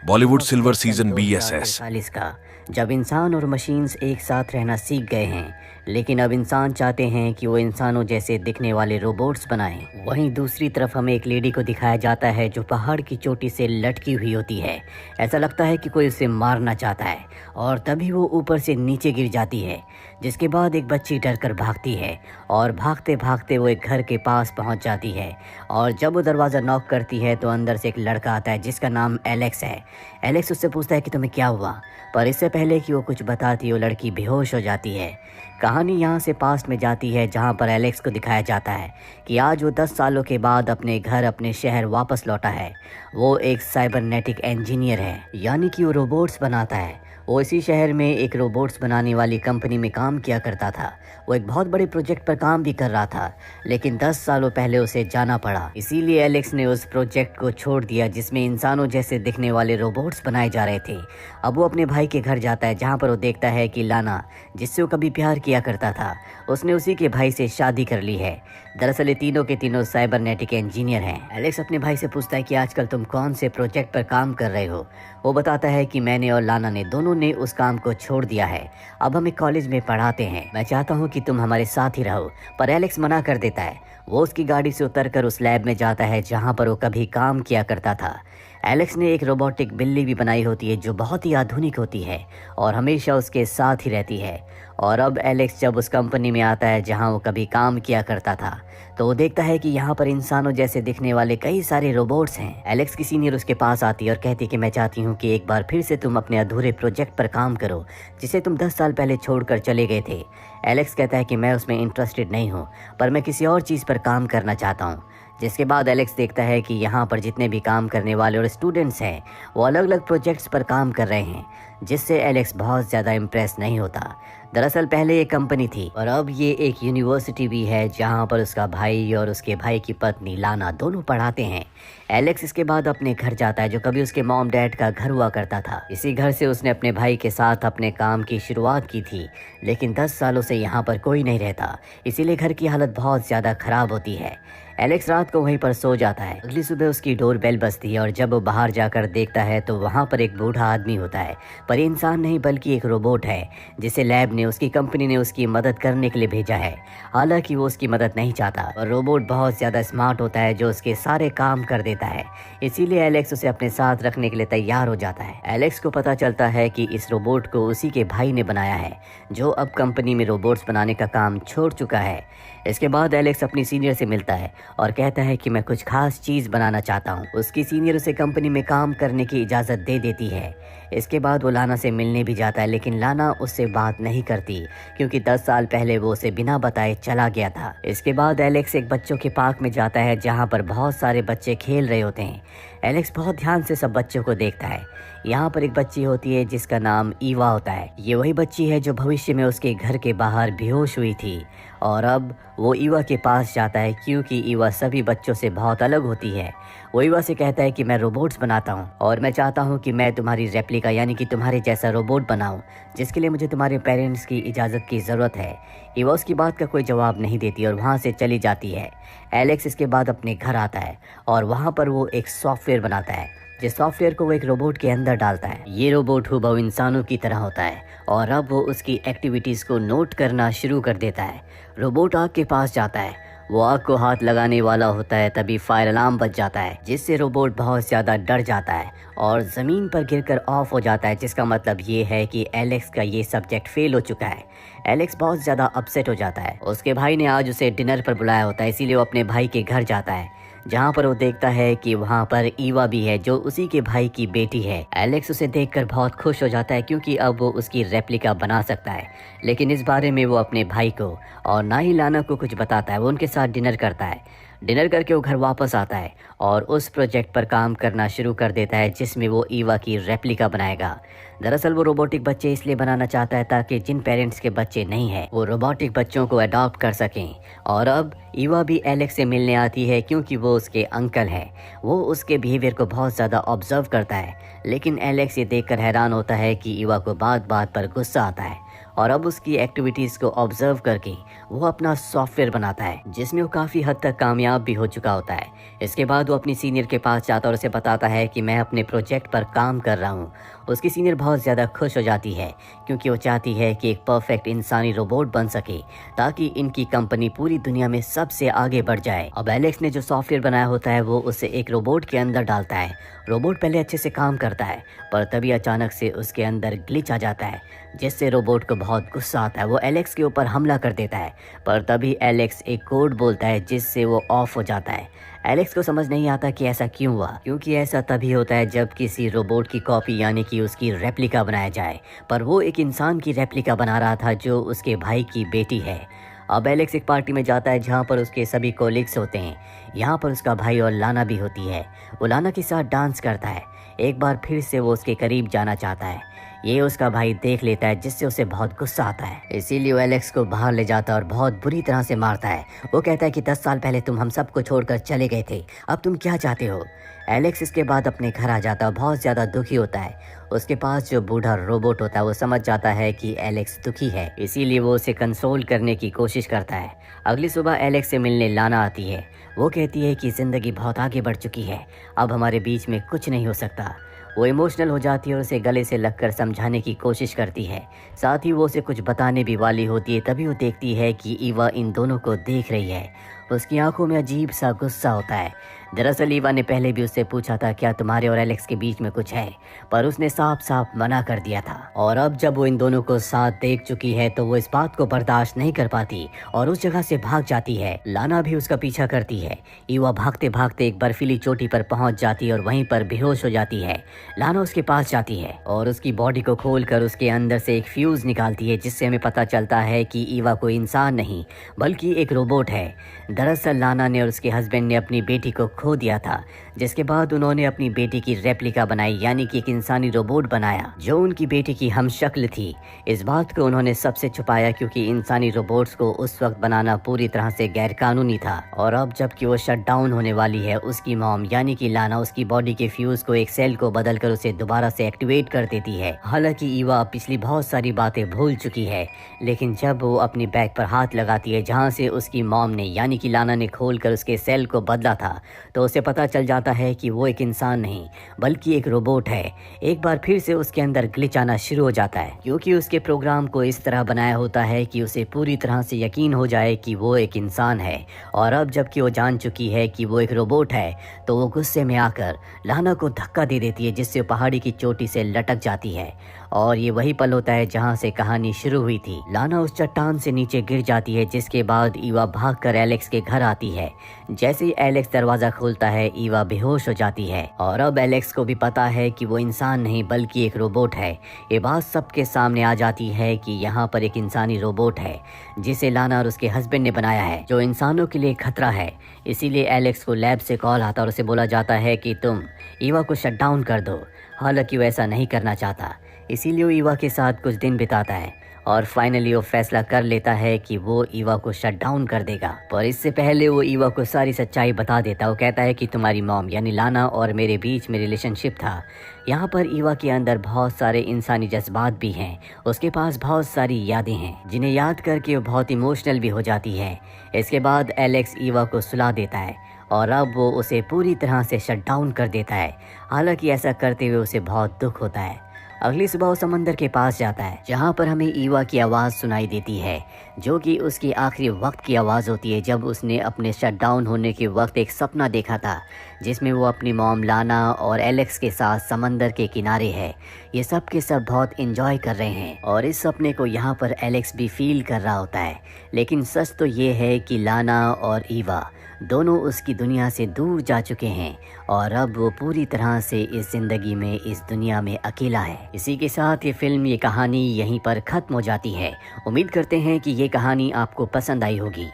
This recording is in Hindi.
बॉलीवुड वक्त सिल्वर है सन सीजन BSS। 2048 का, जब इंसान और मशीन्स एक साथ रहना सीख गए हैं, लेकिन अब इंसान चाहते हैं कि वो इंसानों जैसे दिखने वाले रोबोट्स बनाएं। वहीं दूसरी तरफ हमें एक लेडी को दिखाया जाता है जो पहाड़ की चोटी से लटकी हुई होती है। ऐसा लगता है कि कोई उसे मारना चाहता है और तभी वो ऊपर से नीचे गिर जाती है, जिसके बाद एक बच्ची डरकर भागती है और भागते भागते वो एक घर के पास पहुंच जाती है। और जब वो दरवाज़ा नॉक करती है तो अंदर से एक लड़का आता है जिसका नाम एलेक्स है। एलेक्स उससे पूछता है कि तुम्हें क्या हुआ, पर इससे पहले कि वो कुछ बताती वो लड़की बेहोश हो जाती है। कहानी यहाँ से पास्ट में जाती है जहाँ पर एलेक्स को दिखाया जाता है कि आज वो 10 सालों के बाद अपने घर अपने शहर वापस लौटा है। वो एक साइबरनेटिक इंजीनियर है, यानी कि वो रोबोट्स बनाता है। वो इसी शहर में एक रोबोट्स बनाने वाली कंपनी में काम किया करता था। वो एक बहुत बड़े प्रोजेक्ट पर काम भी कर रहा था, लेकिन 10 सालों पहले उसे जाना पड़ा। इसीलिए एलेक्स ने उस प्रोजेक्ट को छोड़ दिया जिसमें इंसानों जैसे दिखने वाले रोबोट्स बनाए जा रहे थे। अब वो अपने भाई के घर जाता है जहाँ पर वो देखता है कि लाना, जिससे वो कभी प्यार किया करता था, उसने उसी के भाई से शादी कर ली है। दरअसल ये तीनों के तीनों साइबरनेटिक इंजीनियर हैं। एलेक्स अपने भाई से पूछता है कि आजकल तुम कौन से प्रोजेक्ट पर काम कर रहे हो। वो बताता है कि मैंने और लाना ने दोनों ने उस काम को छोड़ दिया है। अब हम एक कॉलेज में पढ़ाते हैं, मैं चाहता हूँ कि तुम हमारे साथ ही रहो। पर एलेक्स मना कर देता है। वो उसकी गाड़ी से उतरकर उस लैब में जाता है जहाँ पर वो कभी काम किया करता था। एलेक्स ने एक रोबोटिक बिल्ली भी बनाई होती है जो बहुत ही आधुनिक होती है और हमेशा उसके साथ ही रहती है। और अब एलेक्स जब उस कंपनी में आता है जहां वो कभी काम किया करता था, तो वो देखता है कि यहाँ पर इंसानों जैसे दिखने वाले कई सारे रोबोट्स हैं। एलेक्स की सीनियर उसके पास आती है और कहती है कि मैं चाहती हूँ कि एक बार फिर से तुम अपने अधूरे प्रोजेक्ट पर काम करो जिसे तुम 10 साल पहले छोड़कर चले गए थे। एलेक्स कहता है कि मैं उसमें इंटरेस्टेड नहीं हूँ, पर मैं किसी और चीज़ पर काम करना चाहता हूँ। जिसके बाद एलेक्स देखता है कि यहाँ पर जितने भी काम करने वाले और स्टूडेंट्स हैं वो अलग अलग प्रोजेक्ट्स पर काम कर रहे हैं, जिससे एलेक्स बहुत ज़्यादा इम्प्रेस नहीं होता। दरअसल पहले ये कंपनी थी और अब ये एक यूनिवर्सिटी भी है जहाँ पर उसका भाई और उसके भाई की पत्नी लाना दोनों पढ़ाते हैं। एलेक्स इसके बाद अपने घर जाता है जो कभी उसके मॉम डैड का घर हुआ करता था। इसी घर से उसने अपने भाई के साथ अपने काम की शुरुआत की थी, लेकिन 10 सालों से यहाँ पर कोई नहीं रहता, इसीलिए घर की हालत बहुत ज़्यादा खराब होती है। एलेक्स रात को वहीं पर सो जाता है। अगली सुबह उसकी डोर बेल बजती है और जब वो बाहर जाकर देखता है तो वहाँ पर एक बूढ़ा आदमी होता है, पर ये इंसान नहीं बल्कि एक रोबोट है जिसे लैब ने उसकी कंपनी ने उसकी मदद करने के लिए भेजा है। हालांकि वो उसकी मदद नहीं चाहता और रोबोट बहुत ज़्यादा स्मार्ट होता है जो उसके सारे काम कर देता है, इसीलिए एलेक्स उसे अपने साथ रखने के लिए तैयार हो जाता है। एलेक्स को पता चलता है कि इस रोबोट को उसी के भाई ने बनाया है जो अब कंपनी में रोबोट्स बनाने का काम छोड़ चुका है। इसके बाद एलेक्स अपनी सीनियर से मिलता है और कहता है कि मैं कुछ खास चीज़ बनाना चाहता हूँ। उसकी सीनियर उसे कंपनी में काम करने की इजाज़त दे देती है। इसके बाद वो लाना से मिलने भी जाता है, लेकिन लाना उससे बात नहीं करती क्योंकि 10 साल पहले वो उसे बिना बताए चला गया था। इसके बाद एलेक्स एक बच्चों के पार्क में जाता है जहाँ पर बहुत सारे बच्चे खेल रहे होते हैं। एलेक्स बहुत ध्यान से सब बच्चों को देखता है। यहाँ पर एक बच्ची होती है जिसका नाम ईवा होता है। ये वही बच्ची है जो भविष्य में उसके घर के बाहर बेहोश हुई थी और अब वो ईवा के पास जाता है क्योंकि ईवा सभी बच्चों से बहुत अलग होती है। वो ईवा से कहता है कि मैं रोबोट्स बनाता हूँ और मैं चाहता हूँ कि मैं तुम्हारी रेप्लिका यानी कि तुम्हारे जैसा रोबोट बनाऊँ, जिसके लिए मुझे तुम्हारे पेरेंट्स की इजाज़त की ज़रूरत है। ईवा उसकी बात का कोई जवाब नहीं देती और वहाँ से चली जाती है। एलेक्स इसके बाद अपने घर आता है और वहाँ पर वो एक सॉफ्टवेयर बनाता है जिस सॉफ्टवेयर को वो एक रोबोट के अंदर डालता है। ये रोबोट हुबहू इंसानों की तरह होता है और अब वो उसकी एक्टिविटीज़ को नोट करना शुरू कर देता है। रोबोट आग के पास जाता है, वो आग को हाथ लगाने वाला होता है, तभी फायर अलार्म बज जाता है जिससे रोबोट बहुत ज़्यादा डर जाता है और ज़मीन पर गिरकर ऑफ हो जाता है, जिसका मतलब ये है कि एलेक्स का ये सब्जेक्ट फेल हो चुका है। एलेक्स बहुत ज़्यादा अपसेट हो जाता है। उसके भाई ने आज उसे डिनर पर बुलाया होता है, इसीलिए वो अपने भाई के घर जाता है जहाँ पर वो देखता है कि वहाँ पर ईवा भी है जो उसी के भाई की बेटी है। एलेक्स उसे देखकर बहुत खुश हो जाता है क्योंकि अब वो उसकी रेप्लिका बना सकता है, लेकिन इस बारे में वो अपने भाई को और ना ही लाना को कुछ बताता है। वो उनके साथ डिनर करता है। डिनर करके वो घर वापस आता है और उस प्रोजेक्ट पर काम करना शुरू कर देता है जिसमें वो ईवा की रेप्लिका बनाएगा। दरअसल वो रोबोटिक बच्चे इसलिए बनाना चाहता है ताकि जिन पेरेंट्स के बच्चे नहीं हैं वो रोबोटिक बच्चों को अडॉप्ट कर सकें। और अब ईवा भी एलेक्स से मिलने आती है क्योंकि वो उसके अंकल है। वो उसके बिहेवियर को बहुत ज़्यादा ऑब्जर्व करता है, लेकिन एलेक्स ये देखकर हैरान होता है कि ईवा को बात बात पर गुस्सा आता है और अब उसकी एक्टिविटीज़ को ऑब्जर्व करके वो अपना सॉफ्टवेयर बनाता है जिसमें वो काफ़ी हद तक कामयाब भी हो चुका होता है। इसके बाद वो अपनी सीनियर के पास जाता है और उसे बताता है कि मैं अपने प्रोजेक्ट पर काम कर रहा हूँ। उसकी सीनियर बहुत ज़्यादा खुश हो जाती है क्योंकि वो चाहती है कि एक परफेक्ट इंसानी रोबोट बन सके ताकि इनकी कंपनी पूरी दुनिया में सबसे आगे बढ़ जाए। अब एलेक्स ने जो सॉफ्टवेयर बनाया होता है वो उसे एक रोबोट के अंदर डालता है। रोबोट पहले अच्छे से काम करता है पर तभी अचानक से उसके अंदर ग्लिच आ जाता है जिससे रोबोट को बहुत गुस्सा आता है। वो एलेक्स के ऊपर हमला कर देता है पर तभी एलेक्स एक कोड बोलता है जिससे वो ऑफ हो जाता है। एलेक्स को समझ नहीं आता कि ऐसा क्यों हुआ, क्योंकि ऐसा तभी होता है जब किसी रोबोट की कॉपी यानी कि उसकी रेप्लिका बनाया जाए, पर वो एक इंसान की रेप्लिका बना रहा था जो उसके भाई की बेटी है। अब एलेक्स एक पार्टी में जाता है जहाँ पर उसके सभी कोलिग्स होते हैं। यहाँ पर उसका भाई और लाना भी होती है। वो लाना के साथ डांस करता है। एक बार फिर से वो उसके करीब जाना चाहता है। ये उसका भाई देख लेता है जिससे उसे बहुत गुस्सा आता है, इसीलिए वो एलेक्स को बाहर ले जाता है और बहुत बुरी तरह से मारता है। वो कहता है कि 10 साल पहले तुम हम सबको छोड़कर चले गए थे, अब तुम क्या चाहते हो। एलेक्स इसके बाद अपने घर आ जाता है, बहुत ज़्यादा दुखी होता है। उसके पास जो बूढ़ा रोबोट होता है वो समझ जाता है कि एलेक्स दुखी है, इसीलिए वो उसे कंसोल करने की कोशिश करता है। अगली सुबह एलेक्स से मिलने लाना आती है। वो कहती है कि ज़िंदगी बहुत आगे बढ़ चुकी है, अब हमारे बीच में कुछ नहीं हो सकता। वो इमोशनल हो जाती है और उसे गले से लगकर समझाने की कोशिश करती है। साथ ही वो उसे कुछ बताने भी वाली होती है, तभी वो देखती है कि ईवा इन दोनों को देख रही है। उसकी आंखों में अजीब सा गुस्सा होता है। दरअसल ईवा ने पहले भी उससे पूछा था क्या तुम्हारे और एलेक्स के बीच में कुछ है, पर उसने साफ साफ मना कर दिया था। और अब जब वो इन दोनों को साथ देख चुकी है तो वो इस बात को बर्दाश्त नहीं कर पाती और उस जगह से भाग जाती है। लाना भी उसका पीछा करती है। ईवा भागते भागते एक बर्फीली चोटी पर पहुंच जाती है और वहीं पर बेहोश हो जाती है। लाना उसके पास जाती है और उसकी बॉडी को खोलकर उसके अंदर से एक फ्यूज निकालती है जिससे हमें पता चलता है कि ईवा कोई इंसान नहीं बल्कि एक रोबोट है। दरअसल लाना ने और उसके हस्बैंड ने अपनी बेटी को खो दिया था, जिसके बाद उन्होंने अपनी बेटी की रेप्लिका बनाई यानी कि एक इंसानी रोबोट बनाया जो उनकी बेटी की हमशक्ल थी। इस बात को उन्होंने सबसे छुपाया क्योंकि इंसानी रोबोट्स को उस वक्त बनाना पूरी तरह से गैरकानूनी था। और अब जबकि वो शट डाउन होने वाली है, उसकी मॉम यानी कि लाना उसकी बॉडी के फ्यूज को एक सेल को बदलकर उसे दोबारा से एक्टिवेट कर देती है। हालांकि ईवा पिछली बहुत सारी बातें भूल चुकी है, लेकिन जब वो अपनी बैग पर हाथ लगाती है जहाँ से उसकी मॉम ने यानी कि लाना ने खोलकर उसके सेल को बदला था तो उसे पता चल जाता है कि वो एक इंसान नहीं बल्कि एक रोबोट है। एक बार फिर से उसके अंदर ग्लिच आना शुरू हो जाता है क्योंकि उसके प्रोग्राम को इस तरह बनाया होता है कि उसे पूरी तरह से यकीन हो जाए कि वो एक इंसान है। और अब जबकि वो जान चुकी है कि वो एक रोबोट है तो वो गुस्से में आकर लाना को धक्का दे देती है जिससे पहाड़ी की चोटी से लटक जाती है। और ये वही पल होता है जहाँ से कहानी शुरू हुई थी। लाना उस चट्टान से नीचे गिर जाती है जिसके बाद ईवा भागकर एलेक्स के घर आती है। जैसे ही एलेक्स दरवाजा खोलता है ईवा बेहोश हो जाती है और अब एलेक्स को भी पता है कि वो इंसान नहीं बल्कि एक रोबोट है। ये बात सबके सामने आ जाती है कि यहाँ पर एक इंसानी रोबोट है जिसे लाना और उसके हस्बैंड ने बनाया है जो इंसानों के लिए खतरा है। इसीलिए एलेक्स को लैब से कॉल आता और उसे बोला जाता है कि तुम ईवा को शट डाउन कर दो। हालांकि वो ऐसा नहीं करना चाहता, इसीलिए वो ईवा के साथ कुछ दिन बिताता है और फाइनली वो फैसला कर लेता है कि वो ईवा को शट डाउन कर देगा। पर इससे पहले वो ईवा को सारी सच्चाई बता देता। वो कहता है कि तुम्हारी मॉम यानी लाना और मेरे बीच में रिलेशनशिप था। यहाँ पर ईवा के अंदर बहुत सारे इंसानी जज्बात भी हैं। उसके पास बहुत सारी यादें हैं जिन्हें याद करके वो बहुत इमोशनल भी हो जाती है। इसके बाद एलेक्स ईवा को सुला देता है और अब वो उसे पूरी तरह से शट डाउन कर देता है। हालांकि ऐसा करते हुए उसे बहुत दुख होता है। अगली सुबह वो समंदर के पास जाता है जहाँ पर हमें ईवा की आवाज़ सुनाई देती है जो कि उसकी आखिरी वक्त की आवाज़ होती है जब उसने अपने शट डाउन होने के वक्त एक सपना देखा था जिसमें वो अपनी मॉम लाना और एलेक्स के साथ समंदर के किनारे है। ये सब के सब बहुत एंजॉय कर रहे हैं और इस सपने को यहाँ पर एलेक्स भी फील कर रहा होता है। लेकिन सच तो ये है कि लाना और ईवा दोनों उसकी दुनिया से दूर जा चुके हैं और अब वो पूरी तरह से इस ज़िंदगी में इस दुनिया में अकेला है। इसी के साथ ये फिल्म, ये कहानी यहीं पर ख़त्म हो जाती है। उम्मीद करते हैं कि ये कहानी आपको पसंद आई होगी।